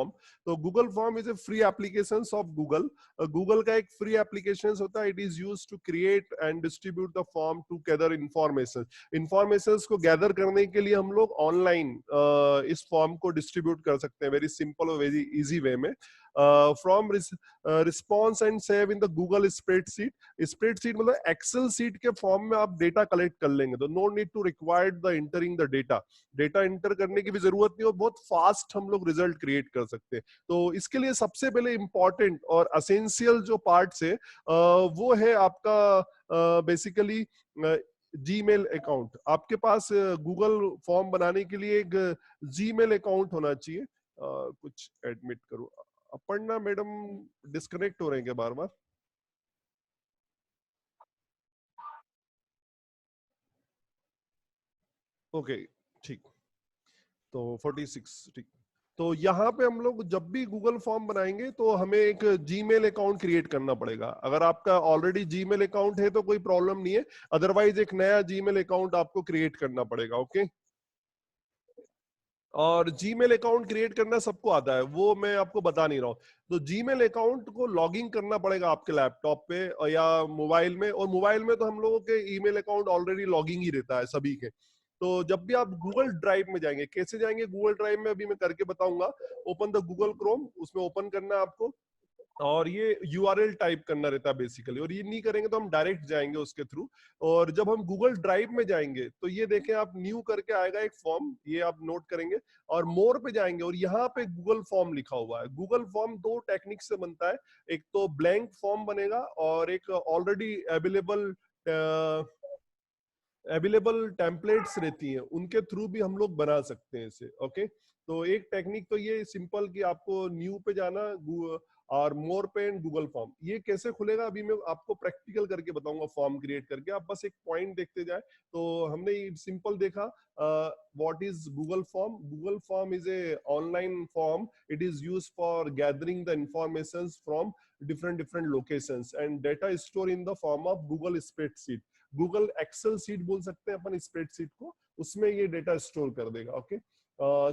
तो Google form is a free application of Google. Google का एक फ्री एप्लीकेशन होता है, it is use to create and distribute the form to gather information. Information को gather करने के लिए हम लोग ऑनलाइन इस फॉर्म को डिस्ट्रीब्यूट कर सकते हैं वेरी सिंपल और वेरी इजी वे में। From response and save in the Google spreadsheet. Spreadsheet मतलब एक्सेल सीट के फॉर्म में आप डेटा कलेक्ट कर लेंगे, तो no need to required the entering the data. Data enter करने की भी जरूरत नहीं, और बहुत फास्ट हम लोग रिजल्ट क्रिएट कर सकते हैं। तो इसके लिए सबसे पहले इंपॉर्टेंट और असेंशियल जो पार्ट है वो है आपका बेसिकली जीमेल अकाउंट। आपके पास गूगल फॉर्म बनाने के लिए एक जीमेल अकाउंट होना चाहिए। कुछ एडमिट करो, अपर्णा मैडम डिस्कनेक्ट हो रहे हैं क्या बार बार? ओके ठीक, तो 46 ठीक। तो यहाँ पे हम लोग जब भी गूगल फॉर्म बनाएंगे तो हमें एक जीमेल अकाउंट क्रिएट करना पड़ेगा। अगर आपका ऑलरेडी जीमेल अकाउंट है तो कोई प्रॉब्लम नहीं है, अदरवाइज एक नया जीमेल अकाउंट आपको क्रिएट करना पड़ेगा। ओके, और जीमेल अकाउंट क्रिएट करना सबको आता है, वो मैं आपको बता नहीं रहा हूँ। तो जीमेल अकाउंट को लॉगिन करना पड़ेगा आपके लैपटॉप पे या मोबाइल में, और मोबाइल में तो हम लोगों के ईमेल अकाउंट ऑलरेडी लॉगिंग ही रहता है सभी के। तो जब भी आप गूगल ड्राइव में जाएंगे, कैसे जाएंगे गूगल ड्राइव में अभी मैं करके बताऊंगा। ओपन द गूगल क्रोम, उसमें ओपन करना है आपको, और ये यूआरएल टाइप करना रहता है बेसिकली, और ये नहीं करेंगे तो हम डायरेक्ट जाएंगे उसके थ्रू। और जब हम गूगल ड्राइव में जाएंगे तो ये देखें आप, न्यू करके आएगा एक फॉर्म, ये आप नोट करेंगे, और मोर पे जाएंगे और यहाँ पे गूगल फॉर्म लिखा हुआ है। गूगल फॉर्म दो टेक्निक से बनता है, एक तो ब्लैंक फॉर्म बनेगा और एक ऑलरेडी अवेलेबल टेम्पलेट्स रहती हैं, उनके थ्रू भी हम लोग बना सकते हैं इसे। ओके, तो एक टेक्निक तो ये सिंपल कि आपको न्यू पे जाना और मोर पे एंड गूगल फॉर्म। ये कैसे खुलेगा अभी मैं आपको प्रैक्टिकल करके बताऊंगा, फॉर्म क्रिएट करके। आप बस एक पॉइंट देखते जाए। तो हमने सिंपल देखा what is Google form. Google form is a online form, it is used for gathering the information from different different locations and data store in the form of Google spreadsheet. Google Excel sheet बोल सकते हैं अपन spreadsheet को, उसमें ये data store कर देगा। Okay,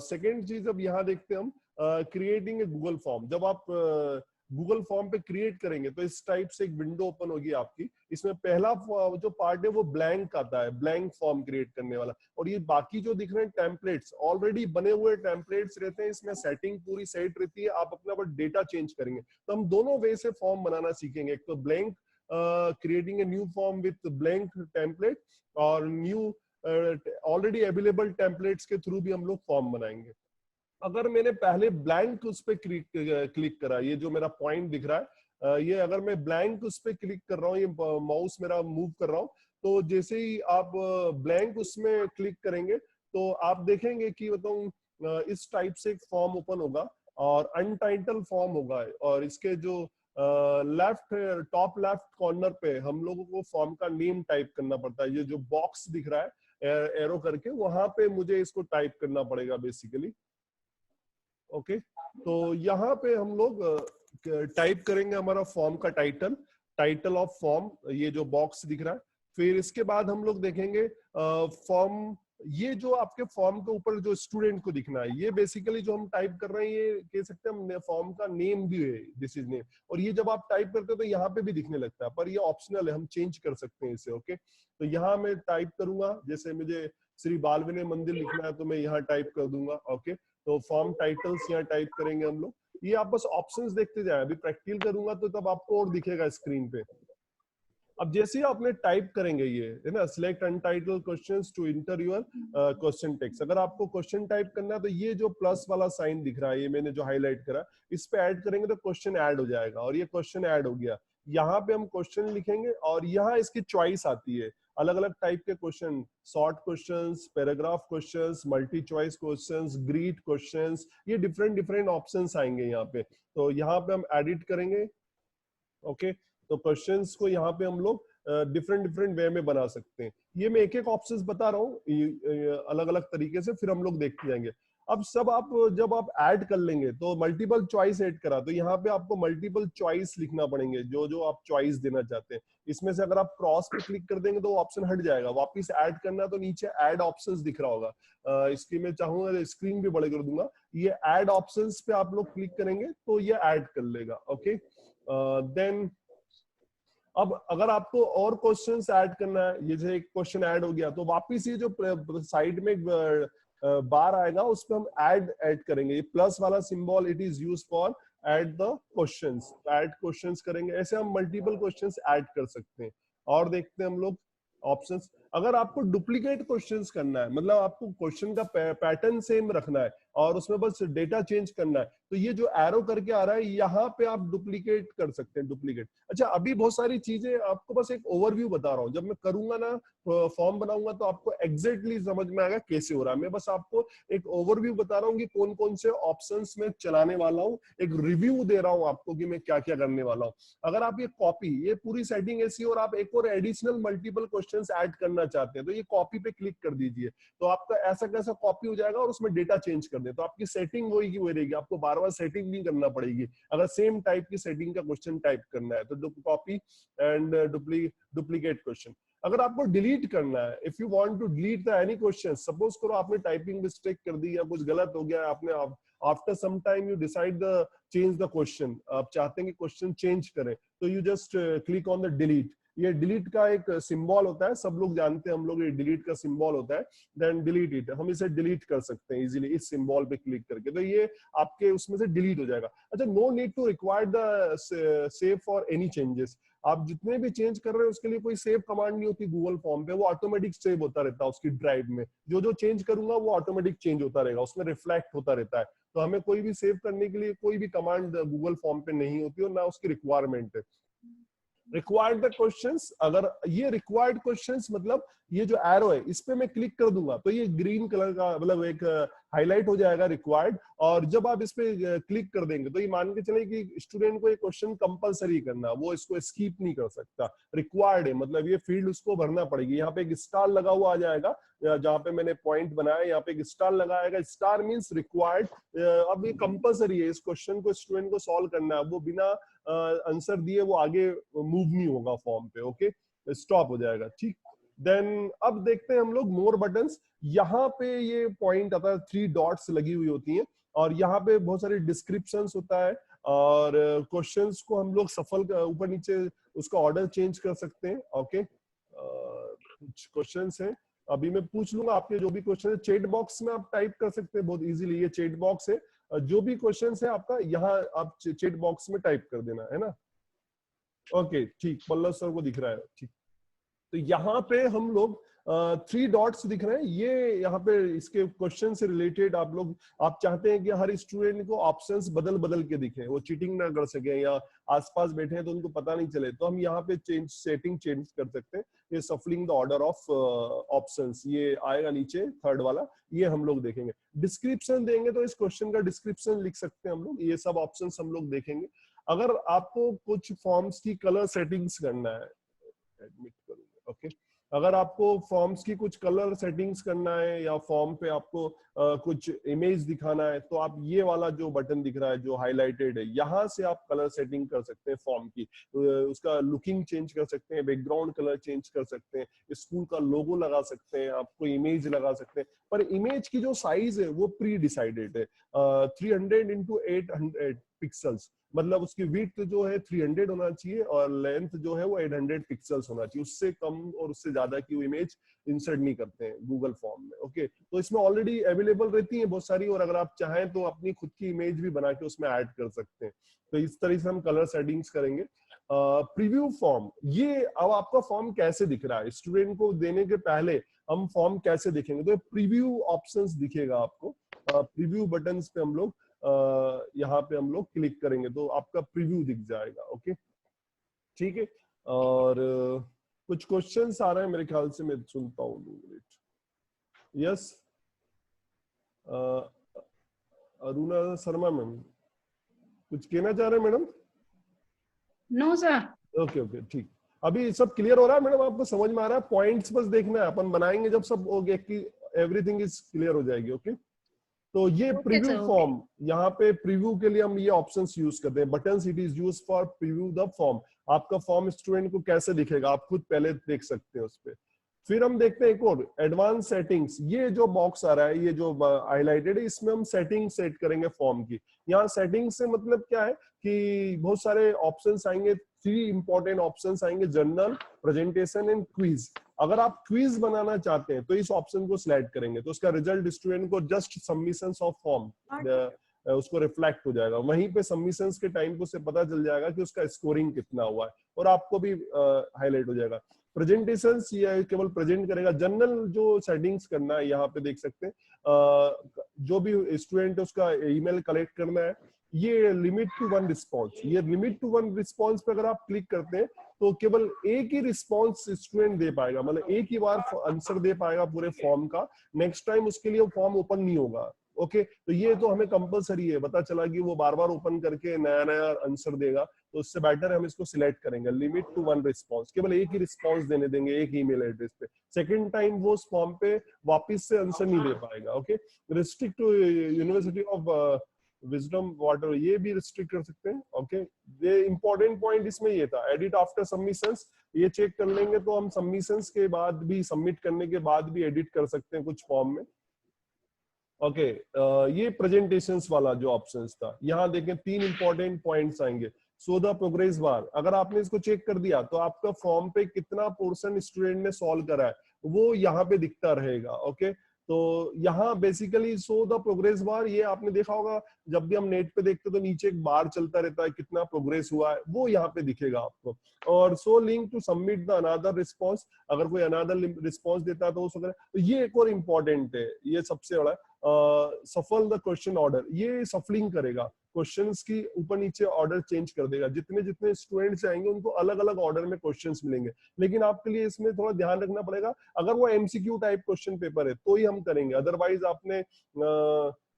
second चीज अब यहाँ देखते हैं हम, क्रिएटिंग ए गूगल फॉर्म। जब आप गूगल फॉर्म पे क्रिएट करेंगे तो इस टाइप से एक विंडो ओपन होगी आपकी। इसमें पहला जो पार्ट है वो ब्लैंक आता है, ब्लैंक फॉर्म क्रिएट करने वाला। और ये बाकी जो दिख रहे हैं टेम्पलेट्स, ऑलरेडी बने हुए टेम्पलेट्स रहते हैं, इसमें सेटिंग पूरी सेट रहती है, आप अपना बस डेटा चेंज करेंगे। तो हम दोनों वे से फॉर्म बनाना सीखेंगे, एक तो blank creating a new form with blank template, और न्यू ऑलरेडी अवेलेबल टेम्पलेट्स के थ्रू भी हम लोग फॉर्म बनाएंगे। अगर मैंने पहले ब्लैंक उस पर क्लिक करा, ये जो मेरा पॉइंट दिख रहा है, ये अगर मैं ब्लैंक उस पर क्लिक कर रहा हूँ, ये माउस मेरा मूव कर रहा हूँ, तो जैसे ही आप ब्लैंक उसमें क्लिक करेंगे तो आप देखेंगे कि मतलब इस टाइप से एक फॉर्म ओपन होगा और अनटाइटल फॉर्म होगा। और इसके जो लेफ्ट टॉप लेफ्ट कॉर्नर पे हम लोगों को फॉर्म का नेम टाइप करना पड़ता है। ये जो बॉक्स दिख रहा है एरो करके, वहां पे मुझे इसको टाइप करना पड़ेगा बेसिकली। ओके, तो यहाँ पे हम लोग टाइप करेंगे हमारा फॉर्म का टाइटल, टाइटल ऑफ फॉर्म, ये जो बॉक्स दिख रहा है। फिर इसके बाद हम लोग देखेंगे फॉर्म, ये जो आपके फॉर्म के ऊपर जो स्टूडेंट को दिखना है, ये बेसिकली जो हम टाइप कर रहे हैं, ये कह सकते हैं हम फॉर्म का नेम भी है, दिस इज नेम। और ये जब आप टाइप करते हो तो यहाँ पे भी दिखने लगता है, पर ये ऑप्शनल है, हम चेंज कर सकते हैं इसे। ओके, तो यहाँ मैं टाइप करूंगा, जैसे मुझे श्री बाल विनय मंदिर लिखना है तो मैं यहाँ टाइप कर दूंगा। ओके, तो फॉर्म टाइटल्स यहाँ टाइप करेंगे हम लोग। ये आप बस ऑप्शंस देखते जाए, अभी प्रैक्टिकल करूंगा तो तब आपको और दिखेगा स्क्रीन पे। अब जैसे ही आपने टाइप करेंगे, ये है ना, select untitled questions to enter your question text. अगर आपको क्वेश्चन टाइप करना है तो ये जो प्लस वाला साइन दिख रहा है, ये मैंने जो हाईलाइट करा, इस पे ऐड करेंगे तो क्वेश्चन ऐड हो जाएगा, और ये क्वेश्चन ऐड हो गया। यहाँ पे हम क्वेश्चन लिखेंगे और यहाँ इसकी चॉइस आती है, अलग अलग टाइप के question, short questions, paragraph questions, multi choice questions, grid questions, ये डिफरेंट डिफरेंट ऑप्शंस आएंगे यहाँ पे। तो यहाँ पे हम एडिट करेंगे। ओके, तो क्वेश्चंस को यहाँ पे हम लोग डिफरेंट डिफरेंट वे में बना सकते हैं। ये मैं एक एक ऑप्शंस बता रहा हूँ अलग अलग तरीके से, फिर हम लोग देखते जाएंगे। अब सब आप जब आप ऐड कर लेंगे तो मल्टीपल चॉइस ऐड करा, तो यहाँ पे आपको मल्टीपल चॉइस लिखना पड़ेंगे, जो जो आप चॉइस देना चाहते हैं। इसमें से अगर आप क्रॉस पे क्लिक कर देंगे तो वो ऑप्शन हट जाएगा, वापस ऐड करना तो नीचे ऐड ऑप्शंस दिख रहा होगा। इसकी मैं चाहूंगा स्क्रीन भी बड़े कर दूंगा, ये ऐड ऑप्शंस पे आप लोग क्लिक करेंगे तो ये ऐड कर लेगा। ओके, देन अब अगर आपको और क्वेश्चंस ऐड करना है, ये जो एक क्वेश्चन ऐड हो गया तो वापिस ये जो साइड में बार आएगा उस पर हम ऐड करेंगे, ये प्लस वाला symbol it is use for add the questions, add questions करेंगे। ऐसे हम मल्टीपल क्वेश्चंस ऐड कर सकते हैं। और देखते हैं हम लोग ऑप्शंस। अगर आपको डुप्लीकेट क्वेश्चंस करना है, मतलब आपको क्वेश्चन का पैटर्न सेम रखना है और उसमें बस डेटा चेंज करना है, तो ये जो एरो करके आ रहा है यहाँ पे आप डुप्लीकेट कर सकते हैं, डुप्लीकेट। अच्छा, अभी बहुत सारी चीजें आपको बस एक ओवरव्यू बता रहा हूँ, जब मैं करूंगा ना फॉर्म बनाऊंगा तो आपको एग्जैक्टली समझ में आएगा कैसे हो रहा है। मैं बस आपको एक ओवरव्यू बता रहा हूँ कि कौन कौन से ऑप्शंस में चलाने वाला हूँ, एक रिव्यू दे रहा हूँ आपको कि मैं क्या क्या करने वाला हूँ। अगर आप ये कॉपी, ये पूरी सेटिंग ऐसी और आप एक और एडिशनल मल्टीपल क्वेश्चंस ऐड करना चाहते हैं तो ये कॉपी पे क्लिक कर दीजिए, तो आपका ऐसा कैसा कॉपी हो जाएगा और उसमें डेटा चेंज कर दे, तो आपकी सेटिंग वही की वही रहेगी, आपको बार बार सेटिंग नहीं करना पड़ेगी अगर सेम टाइप की सेटिंग का क्वेश्चन टाइप करना है तो। Copy and duplicate question. अगर आपको डिलीट करना है, if you want to delete the any question, suppose करो आपने टाइपिंग मिस्टेक कर दी या कुछ गलत हो गया, आपने after some time you decide the change the question, आप चाहते हैं कि क्वेश्चन चेंज करें, तो you just click on the delete. ये डिलीट का एक सिंबल होता है, सब लोग जानते हैं, हम लोग ये डिलीट का सिंबल होता है, देन डिलीट इट, हम इसे डिलीट कर सकते हैं इजीली इस सिंबल पे क्लिक करके, तो ये आपके उसमें से डिलीट हो जाएगा। अच्छा, no need to require the save for any changes, आप जितने भी चेंज कर रहे हैं उसके लिए कोई सेव कमांड नहीं होती गूगल फॉर्म पे, वो ऑटोमेटिक सेव होता रहता है उसकी ड्राइव में, जो जो चेंज करूंगा वो ऑटोमेटिक चेंज होता रहेगा, उसमें रिफ्लेक्ट होता रहता है, तो हमें कोई भी सेव करने के लिए कोई भी कमांड गूगल फॉर्म पे नहीं होती और ना उसकी रिक्वायरमेंट है। रिक्वायर्ड द क्वेश्चंस, अगर ये रिक्वायर्ड क्वेश्चंस मतलब ये जो एरो है इस पे मैं क्लिक कर दूंगा तो ये ग्रीन कलर का मतलब एक हाईलाइट हो जाएगा रिक्वायर्ड, और जब आप इस पे क्लिक कर देंगे तो ये मान के चले कि स्टूडेंट को ये क्वेश्चन कंपलसरी करना, वो इसको स्किप नहीं कर सकता, रिक्वायर्ड है मतलब ये फील्ड उसको भरना पड़ेगी। यहाँ पे एक स्टार लगा हुआ आ जाएगा, जहाँ पे मैंने पॉइंट बनाया यहाँ पे एक स्टार लगाएगा, स्टार मींस रिक्वायर्ड। अब ये कंपलसरी है, इस क्वेश्चन को स्टूडेंट को सॉल्व करना है, वो बिना आंसर दिए वो आगे मूव नहीं होगा फॉर्म पे, ओके, स्टॉप हो जाएगा, ठीक। देन अब देखते हैं हम लोग मोर बटन्स। यहाँ पे ये पॉइंट आता है, 3 डॉट्स लगी हुई होती हैं और यहाँ पे बहुत सारे डिस्क्रिप्शंस होता है और क्वेश्चंस को हम लोग सफल ऊपर नीचे उसका ऑर्डर चेंज कर सकते हैं, ओके। कुछ क्वेश्चंस हैं, अभी मैं पूछ लूंगा, आपके जो भी क्वेश्चन है चैट बॉक्स में आप टाइप कर सकते हैं बहुत इजीली, ये चैट बॉक्स है, जो भी क्वेश्चन है आपका यहाँ आप चैट बॉक्स में टाइप कर देना है ना, ओके ठीक, पल्लव सर को दिख रहा है, ठीक। तो यहाँ पे हम लोग 3 डॉट्स दिख रहे हैं, ये यहाँ पे इसके क्वेश्चन से रिलेटेड आप चाहते हैं कि हर स्टूडेंट को ऑप्शंस बदल बदल के दिखे, वो चीटिंग ना कर सके या आसपास बैठे हैं तो उनको पता नहीं चले, तो हम यहाँ पे सेटिंग चेंज कर सकते हैं, ये सफलिंग द ऑर्डर ऑफ ऑप्शंस, ये आएगा नीचे थर्ड वाला, ये हम लोग देखेंगे। डिस्क्रिप्शन देंगे तो इस क्वेश्चन का डिस्क्रिप्शन लिख सकते हैं हम लोग, ये सब ऑप्शन हम लोग देखेंगे। अगर आपको कुछ फॉर्म्स की कलर सेटिंग्स करना है, एडमिट करूंगा, ओके, अगर आपको फॉर्म्स की कुछ कलर सेटिंग्स करना है या फॉर्म पे आपको कुछ इमेज दिखाना है तो आप ये वाला जो बटन दिख रहा है जो हाईलाइटेड है, यहाँ से आप कलर सेटिंग कर सकते हैं फॉर्म की, उसका लुकिंग चेंज कर सकते हैं, बैकग्राउंड कलर चेंज कर सकते हैं, स्कूल का लोगो लगा सकते हैं, आपको इमेज लगा सकते हैं, पर इमेज की जो साइज है वो प्री डिसाइडेड है, 300 इंटू 800 पिक्सल्स, मतलब उसकी विड्थ जो है 300 होना चाहिए और लेंथ जो है वो 800 पिक्सल्स होना चाहिए, उससे कम और उससे ज्यादा की वो इमेज इंसर्ट नहीं करते हैं गूगल फॉर्म में, ओके। तो इसमें ऑलरेडी अवेलेबल रहती है बहुत सारी, और अगर आप चाहें तो अपनी खुद की इमेज भी बना के उसमें ऐड कर सकते हैं, तो इस तरह से हम कलर सेटिंग्स करेंगे। प्रीव्यू फॉर्म, ये अब आपका फॉर्म कैसे दिख रहा है स्टूडेंट को देने के पहले हम फॉर्म कैसे देखेंगे, तो प्रीव्यू ऑप्शंस दिखेगा आपको, प्रीव्यू बटन्स पे हम लोग यहाँ पे हम लोग क्लिक करेंगे तो आपका प्रीव्यू दिख जाएगा, ओके ठीक है। और कुछ क्वेश्चंस आ रहे हैं मेरे ख्याल से, मैं सुनता हूँ, यस अरुणा शर्मा मैम कुछ कहना चाह रहे हैं madam? No sir. Okay okay ठीक, अभी सब क्लियर हो रहा है मैडम, आपको समझ में आ रहा है? पॉइंट्स बस देखना है, अपन बनाएंगे जब सब हो गया कि एवरीथिंग इज क्लियर हो जाएगी, ओके। तो ये Okay, preview sir, okay. Form, यहाँ पे प्रीव्यू के लिए हम ये ऑप्शंस यूज करते हैं। Buttons it is use for preview the form. आपका फॉर्म स्टूडेंट को कैसे दिखेगा आप खुद पहले देख सकते हैं उस पे। फिर हम देखते हैं एक और एडवांस सेटिंग्स। ये जो बॉक्स आ रहा है, ये जो हाईलाइटेड है, इसमें हम सेटिंग सेट करेंगे फॉर्म की। यहाँ सेटिंग से मतलब क्या है कि बहुत सारे ऑप्शंस आएंगे, 3 इंपॉर्टेंट ऑप्शंस आएंगे, जर्नल, प्रेजेंटेशन एंड क्विज। अगर आप क्विज बनाना चाहते हैं तो इस ऑप्शन को सिलेक्ट करेंगे तो उसका रिजल्ट स्टूडेंट को जस्ट सबमिशंस ऑफ फॉर्म उसको रिफ्लेक्ट हो जाएगा। वहीं पे सबमिशंस के टाइम को उसे पता चल जाएगा कि उसका स्कोरिंग कितना हुआ है और आपको भी हाईलाइट हो जाएगा। प्रेजेंटेशन ये केवल प्रेजेंट करेगा। जनरल जो सेटिंग्स करना है यहाँ पे देख सकते हैं, जो भी स्टूडेंट उसका ईमेल कलेक्ट करना है, ये लिमिट टू 1 रिस्पॉन्स, ये लिमिट टू 1 रिस्पॉन्स पे अगर आप क्लिक करते हैं तो केवल एक ही रिस्पॉन्स स्टूडेंट दे पाएगा, मतलब एक ही बार आंसर दे पाएगा पूरे फॉर्म का। नेक्स्ट टाइम उसके लिए फॉर्म ओपन नहीं होगा। ओके, तो ये तो हमें कंपलसरी है। पता चला कि वो बार बार ओपन करके नया नया आंसर देगा, तो उससे बेटर हम इसको सिलेक्ट करेंगे लिमिट टू 1 रिस्पॉन्स। केवल एक ही रिस्पॉन्स देने देंगे एक ईमेल एड्रेस पे। सेकंड टाइम वो उस फॉर्म पे वापस से आंसर नहीं दे पाएगा। Okay, restrict to university of wisdom water, ये भी रिस्ट्रिक्ट कर सकते हैं। ओके, ये इंपॉर्टेंट पॉइंट इसमें ये था, एडिट आफ्टर सबमिशंस। ये चेक कर लेंगे तो हम सबमिशंस के बाद भी, सबमिट करने के बाद भी एडिट कर सकते हैं कुछ फॉर्म में। ओके, ये प्रेजेंटेशंस वाला जो ऑप्शंस था, यहाँ देखें 3 इंपॉर्टेंट पॉइंट्स आएंगे। सो द प्रोग्रेस बार, अगर आपने इसको चेक कर दिया तो आपका फॉर्म पे कितना पोर्शन स्टूडेंट ने सॉल्व करा है वो यहाँ पे दिखता रहेगा। ओके, तो यहाँ basically so the progress bar, ये आपने देखा होगा जब भी हम नेट पे देखते तो नीचे एक बार चलता रहता है, कितना प्रोग्रेस हुआ है वो यहाँ पे दिखेगा आपको। और show link to submit the another response, अगर कोई अनदर रिस्पॉन्स देता है तो वो तो ये एक और इम्पोर्टेंट है, ये सबसे बड़ा सफल द क्वेश्चन ऑर्डर, ये सफलिंग करेगा, क्वेश्चंस की ऊपर नीचे ऑर्डर चेंज कर देगा। जितने जितने स्टूडेंट्स आएंगे उनको अलग अलग ऑर्डर में क्वेश्चंस मिलेंगे, लेकिन आपके लिए इसमें थोड़ा ध्यान रखना पड़ेगा, अगर वो एमसीक्यू टाइप क्वेश्चन पेपर है तो ही हम करेंगे। अदरवाइज आपने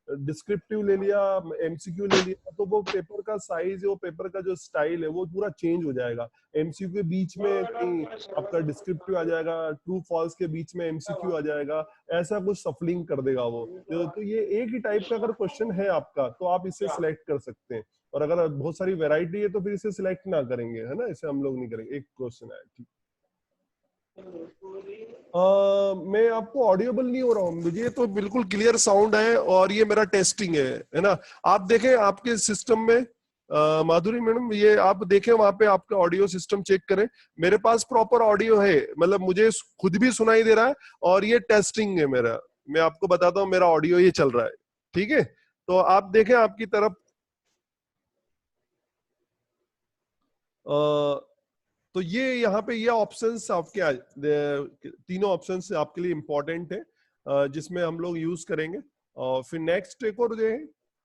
डिस्क्रिप्टिव ले लिया, एमसीक्यू ले लिया, तो वो पेपर का साइज, वो पेपर का जो स्टाइल है वो पूरा चेंज हो जाएगा। एमसीक्यू के बीच में कहीं आपका डिस्क्रिप्टिव आ जाएगा, ट्रू फॉल्स के बीच में एमसीक्यू आ जाएगा, ऐसा कुछ सफलिंग कर देगा वो। तो ये एक ही टाइप का अगर क्वेश्चन है आपका तो आप इसे सिलेक्ट कर सकते हैं, और अगर बहुत सारी वैरायटी है तो फिर इसे सिलेक्ट ना करेंगे, है ना, इसे हम लोग नहीं करेंगे। एक क्वेश्चन है, ठीक। मैं आपको ऑडियोबल नहीं हो रहा हूँ, मुझे तो बिल्कुल क्लियर साउंड है और ये मेरा टेस्टिंग है ना। आप देखें आपके सिस्टम में, माधुरी मैडम, ये आप देखें वहां पे आपका ऑडियो सिस्टम चेक करें। मेरे पास प्रॉपर ऑडियो है, मतलब मुझे खुद भी सुनाई दे रहा है और ये टेस्टिंग है मेरा। मैं आपको बताता हूँ मेरा ऑडियो ये चल रहा है, ठीक है। तो आप देखें आपकी तरफ, तो ये यहाँ पे ये ऑप्शंस आपके तीनों ऑप्शंस आपके लिए इंपॉर्टेंट है, जिसमें हम लोग यूज करेंगे। और फिर नेक्स्ट एक और जो है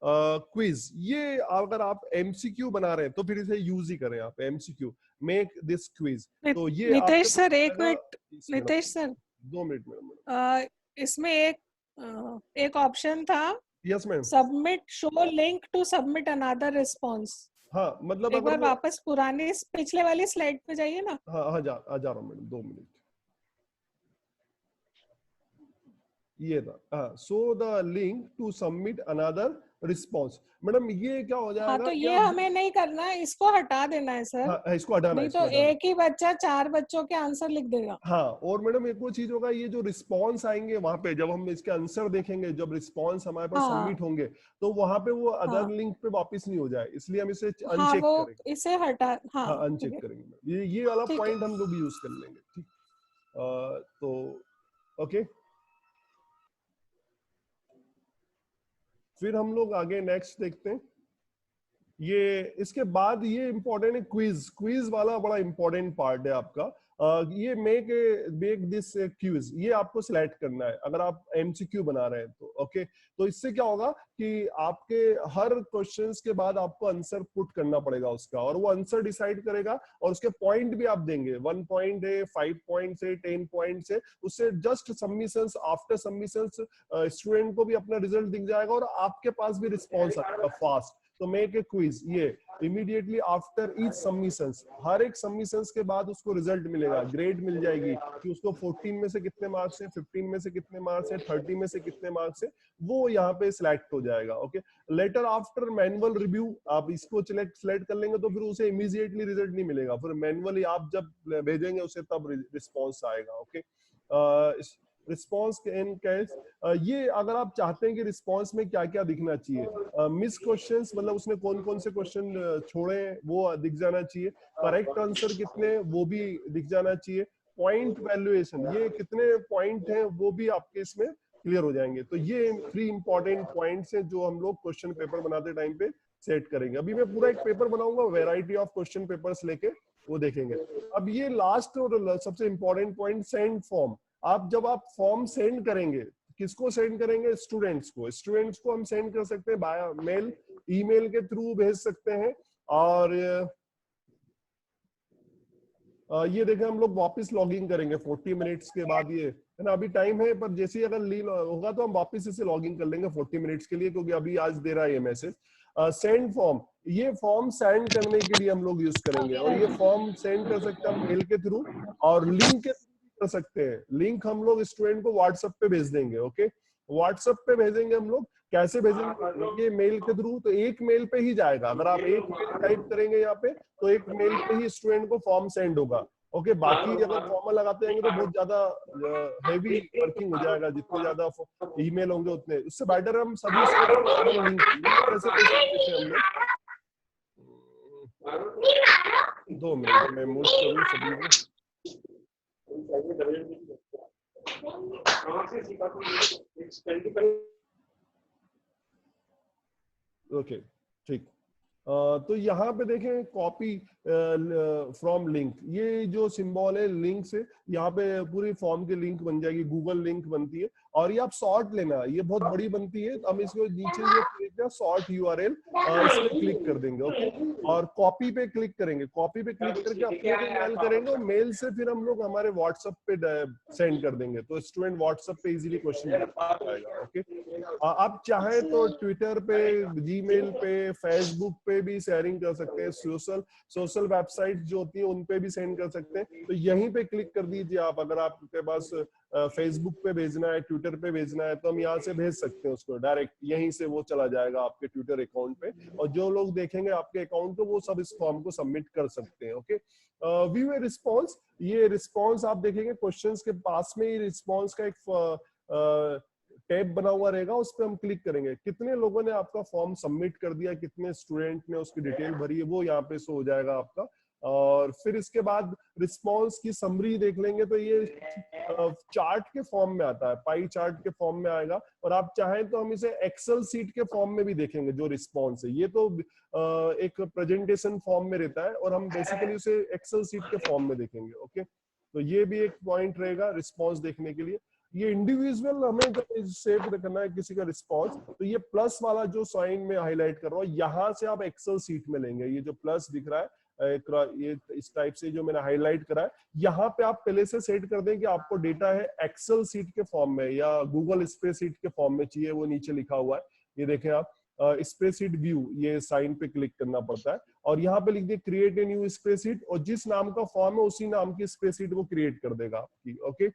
क्विज, ये अगर आप एमसीक्यू बना रहे हैं तो फिर इसे यूज ही करें आप, एमसीक्यू मेक दिस क्विज। तो ये नितेश सर, एक minute, Nitesh sir 2 minute madam. इसमें एक ऑप्शन था, yes madam, submit show link to submit another response. हाँ मतलब एक बार वापस पुराने पिछले वाली स्लाइड पे जाइए ना। हाँ जा रहा हूँ मैडम, 2 मिनट। ये था so the link to submit another response. Madam ये क्या हो जाएगा? हाँ, तो ये हमें नहीं करना है, इसको हटा देना है सर। हाँ, इसको हटाना है, नहीं तो एक ही बच्चा 4 बच्चों के आंसर लिख देगा। हाँ, और मैडम एक वो चीज होगा, ये जो रिस्पॉन्स आएंगे वहां पे जब हम इसके आंसर देखेंगे, जब रिस्पॉन्स हमारे पास सबमिट होंगे तो वहां पे वो अदर लिंक पे वापस नहीं हो जाए, इसलिए हम इसे अनचेक करेंगे। इसे हटा, हाँ अनचेक करेंगे, ये वाला पॉइंट हम लोग यूज कर लेंगे, ठीक। तो ओके, फिर हम लोग आगे नेक्स्ट देखते हैं। ये इसके बाद ये इंपॉर्टेंट है क्विज। क्विज वाला बड़ा इंपॉर्टेंट पार्ट है आपका। ये मेक दिस क्विज, ये आपको सिलेक्ट करना है अगर आप एमसीक्यू बना रहे हैं तो। ओके, तो इससे क्या होगा कि आपके हर क्वेश्चंस के बाद आपको आंसर पुट करना पड़ेगा उसका, और वो आंसर डिसाइड करेगा, और उसके पॉइंट भी आप देंगे, 1 पॉइंट है, 5 पॉइंट है, 10 पॉइंट है। उससे just submissions, after submissions student को भी अपना रिजल्ट दिख जाएगा और आपके पास भी रिस्पॉन्स आएगा फास्ट। तो मेक ए क्विज, ये इमीडिएटली आफ्टर ईच सबमिशंस, हर एक सबमिशंस के बाद उसको रिजल्ट मिलेगा, ग्रेड मिल जाएगी कि उसको 14 में से कितने मार्क्स हैं, 15 में से कितने मार्क्स हैं, 30 में से कितने मार्क्स हैं, वो यहाँ पे सिलेक्ट हो जाएगा। Okay, later after manual review, आप इसको सिलेक्ट कर लेंगे तो फिर उसे इमीडिएटली रिजल्ट नहीं मिलेगा, फिर मैनुअली आप जब भेजेंगे उसे तब रिस्पॉन्स आएगा। ओके, रिस्पॉन्स इन केस, ये अगर आप चाहते हैं कि रिस्पॉन्स में क्या क्या दिखना चाहिए, मिस क्वेश्चंस मतलब उसने कौन कौन से क्वेश्चन छोड़े वो दिख जाना चाहिए, करेक्ट आंसर कितने वो भी दिख जाना चाहिए, पॉइंट वैल्यूएशन, ये कितने पॉइंट हैं वो भी आपके इसमें क्लियर हो जाएंगे। तो ये 3 इंपॉर्टेंट पॉइंट्स हैं जो हम लोग क्वेश्चन पेपर बनाते टाइम पे सेट करेंगे। अभी मैं पूरा एक पेपर बनाऊंगा वैरायटी ऑफ क्वेश्चन पेपर्स लेके, वो देखेंगे। अब ये लास्ट और सबसे इंपॉर्टेंट पॉइंट, सेंड फॉर्म। आप जब आप फॉर्म सेंड करेंगे, किसको सेंड करेंगे? स्टूडेंट्स को। स्टूडेंट्स को हम सेंड कर सकते हैं बाय मेल, ईमेल के थ्रू भेज सकते हैं। और ये देखें हम लोग वापस लॉगिन करेंगे 40 मिनट्स के बाद, ये है ना, अभी टाइम है पर जैसे ही अगर लील होगा तो हम वापस इसे लॉगिन कर लेंगे 40 मिनट्स के लिए, क्योंकि अभी आज दे रहा है ये मैसेज। सेंड फॉर्म, ये फॉर्म सेंड करने के लिए हम लोग यूज करेंगे, और ये फॉर्म सेंड कर सकते हैं हम मेल के थ्रू और लिंक के थ्रू कर सकते हैं। लिंक हम लोग स्टूडेंट को व्हाट्सएप पे भेज देंगे। ओके, व्हाट्सएप पे भेजेंगे हम लोग। कैसे भेजेंगे? ये मेल के थ्रू, तो एक मेल पे ही जाएगा। अगर आप एक मेल टाइप करेंगे यहाँ पे तो एक मेल पे ही स्टूडेंट को फॉर्म सेंड होगा। ओके, बाकी अगर फॉर्मल लगाते जाएंगे तो बहुत ज्यादा हेवी वर्किंग हो जाएगा, जितने ज्यादा ईमेल होंगे उतने, उससे बेटर हम सभी लिंक कैसे भेज सकते हैं हम लोग। 2 मिनट में मूव करूँ सभी को। ओके, ठीक। तो यहाँ पे देखें कॉपी फ्रॉम लिंक, ये जो सिंबल है लिंक से, यहाँ पे पूरी फॉर्म की लिंक बन जाएगी, गूगल लिंक बनती है। और ये आप सॉर्ट लेना, ये बहुत बड़ी बनती है, तो हम इसको नीचे ये क्लिक सॉर्ट यूआरएल, इस पे क्लिक कर देंगे। ओके, और कॉपी पे क्लिक करेंगे, कॉपी पे क्लिक करके अपने को मेल करेंगे, और मेल से फिर हम लोग हमारे व्हाट्सएप पे सेंड कर देंगे, तो स्टूडेंट व्हाट्सएप पे इजीली क्वेश्चन पाएगा। ओके, आप चाहे तो ट्विटर पे, जीमेल पे, फेसबुक पे भी शेयरिंग कर सकते हैं, सोशल वेबसाइट जो होती है उन पे भी सेंड कर सकते हैं। तो यहीं पे क्लिक कर दीजिए आप, अगर आपके पास फेसबुक पे भेजना है, ट्विटर पे भेजना है, तो हम यहाँ से भेज सकते हैं उसको डायरेक्ट, यहीं से वो चला जाएगा आपके ट्विटर अकाउंट पे, और जो लोग देखेंगे आपके अकाउंट को वो सब इस फॉर्म को सबमिट कर सकते हैं। ओके, व्यू ए रिस्पॉन्स, ये रिस्पॉन्स आप देखेंगे क्वेश्चंस के पास में ही रिस्पॉन्स का एक टैब बना हुआ रहेगा, उस पर हम क्लिक करेंगे, कितने लोगों ने आपका फॉर्म सबमिट कर दिया, कितने स्टूडेंट ने उसकी डिटेल भरी है, वो यहाँ पे शो हो जाएगा आपका। और फिर इसके बाद रिस्पॉन्स की समरी देख लेंगे, तो ये चार्ट के फॉर्म में आता है, पाई चार्ट के फॉर्म में आएगा, और आप चाहें तो हम इसे एक्सेल सीट के फॉर्म में भी देखेंगे। जो रिस्पॉन्स है ये तो एक प्रेजेंटेशन फॉर्म में रहता है, और हम बेसिकली उसे एक्सेल सीट के फॉर्म में देखेंगे। ओके, तो ये भी एक पॉइंट रहेगा रिस्पॉन्स देखने के लिए। ये इंडिविजुअल हमें जब सेव करना है किसी का रिस्पॉन्स, तो ये प्लस वाला जो साइन में हाईलाइट कर रहा हूँ, यहाँ से आप एक्सेल सीट में लेंगे, ये जो प्लस दिख रहा है ये इस टाइप से जो मैंने हाईलाइट करा है, यहाँ पे आप पहले से सेट कर दें कि आपको डेटा है एक्सेल सीट के फॉर्म में या गूगल स्प्रेडशीट के फॉर्म में चाहिए, वो नीचे लिखा हुआ है, ये देखें आप, स्प्रेडशीट व्यू, ये साइन पे क्लिक करना पड़ता है, और यहाँ पे लिख दिए क्रिएट ए न्यू स्प्रेडशीट, और जिस नाम का फॉर्म है उसी नाम की स्प्रेडशीट वो क्रिएट कर देगा आपकी। ओके,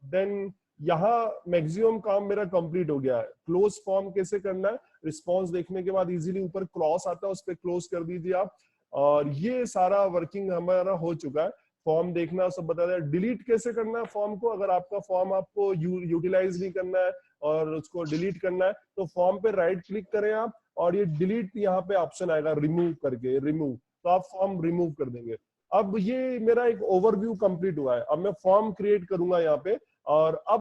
देन यहाँ मैक्सिमम काम मेरा कंप्लीट हो गया है। क्लोज फॉर्म कैसे करना है? रिस्पॉन्स देखने के बाद इजीली ऊपर क्रॉस आता है, उस पर क्लोज कर दीजिए आप, और ये सारा वर्किंग हमारा हो चुका है। फॉर्म देखना सब बता दिया। डिलीट कैसे करना है फॉर्म को? अगर आपका फॉर्म आपको यूटिलाइज नहीं करना है और उसको डिलीट करना है, तो फॉर्म पे राइट क्लिक करें आप, और ये डिलीट यहाँ पे ऑप्शन आएगा रिमूव करके, रिमूव, तो आप फॉर्म रिमूव कर देंगे। अब ये मेरा एक ओवरव्यू कंप्लीट हुआ है। अब मैं फॉर्म क्रिएट करूंगा यहाँ पे, और अब